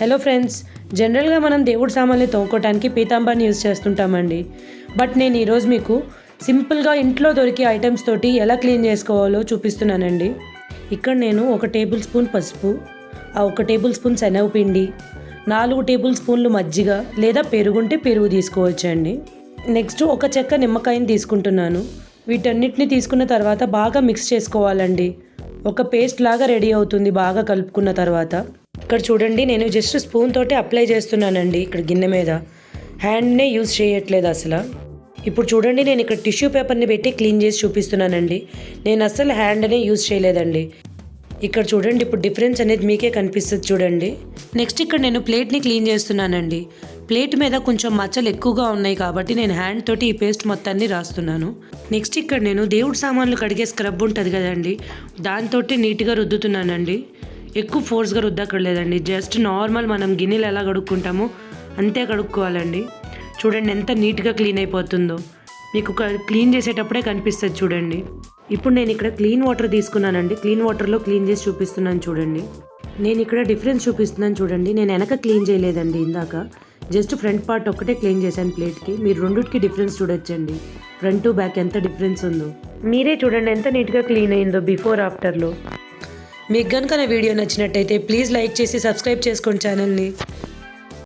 Hello friends, జనరల్గా మనం దేవుడి సామాన్లు తోముకోవడానికి పీతాంబర్ని యూజ్ చేస్తుంటామండి. బట్ నేను ఈరోజు మీకు సింపుల్గా ఇంట్లో దొరికే ఐటమ్స్ తోటి ఎలా క్లీన్ చేసుకోవాలో చూపిస్తున్నానండి. ఇక్కడ నేను 1 టేబుల్ స్పూన్ పసుపు, 1 టేబుల్ స్పూన్ శనగపిండి, 4 టేబుల్ స్పూన్లు మజ్జిగ లేదా పెరుగుంటే పెరుగు తీసుకోవచ్చండి. నెక్స్ట్ 1 చెక్క నిమ్మకాయని తీసుకుంటున్నాను. వీటన్నిటిని తీసుకున్న తర్వాత బాగా మిక్స్ చేసుకోవాలండి. ఒక పేస్ట్ లాగా రెడీ అవుతుంది బాగా కలుపుకున్న తర్వాత. ఇక్కడ చూడండి, నేను జస్ట్ స్పూన్ తోటి అప్లై చేస్తున్నానండి. ఇక్కడ గిన్నె మీద హ్యాండ్నే యూజ్ చేయట్లేదు అసలు. ఇప్పుడు చూడండి, నేను ఇక్కడ టిష్యూ పేపర్ని పెట్టి క్లీన్ చేసి చూపిస్తున్నానండి. నేను అస్సలు హ్యాండ్నే యూజ్ చేయలేదండి. ఇక్కడ చూడండి, ఇప్పుడు డిఫరెన్స్ అనేది మీకే కనిపిస్తుంది చూడండి. నెక్స్ట్ ఇక్కడ నేను ప్లేట్ని క్లీన్ చేస్తున్నానండి. ప్లేట్ మీద కొంచెం మచ్చలు ఎక్కువగా ఉన్నాయి కాబట్టి నేను హ్యాండ్ తోటి ఈ పేస్ట్ మొత్తాన్ని రాస్తున్నాను. నెక్స్ట్ ఇక్కడ నేను దేవుడి సామాన్లు కడిగే స్క్రబ్ ఉంటుంది కదండి, దాంతో నీట్గా రుద్దుతున్నానండి. ఎక్కువ ఫోర్స్గా రుద్దక్కర్లేదండి. జస్ట్ నార్మల్ మనం గిన్నెలు ఎలా కడుక్కుంటామో అంతే కడుక్కోవాలండి. చూడండి ఎంత నీట్గా క్లీన్ అయిపోతుందో, మీకు క్లీన్ చేసేటప్పుడే కనిపిస్తుంది చూడండి. ఇప్పుడు నేను ఇక్కడ క్లీన్ వాటర్ తీసుకున్నానండి. క్లీన్ వాటర్లో క్లీన్ చేసి చూపిస్తున్నాను చూడండి. నేను ఇక్కడ డిఫరెన్స్ చూపిస్తున్నాను చూడండి. నేను వెనక క్లీన్ చేయలేదండి, ఇందాక జస్ట్ ఫ్రంట్ పార్ట్ ఒక్కటే క్లీన్ చేశాను ప్లేట్కి. మీరు రెండుకి డిఫరెన్స్ చూడొచ్చండి, ఫ్రంట్ టు బ్యాక్ ఎంత డిఫరెన్స్ ఉందో. మీరే చూడండి ఎంత నీట్గా క్లీన్ అయిందో బిఫోర్ ఆఫ్టర్లో. మీకు కనుక నా వీడియో నచ్చినట్టయితే ప్లీజ్ లైక్ చేసి సబ్స్క్రైబ్ చేసుకోండి ఛానల్ని.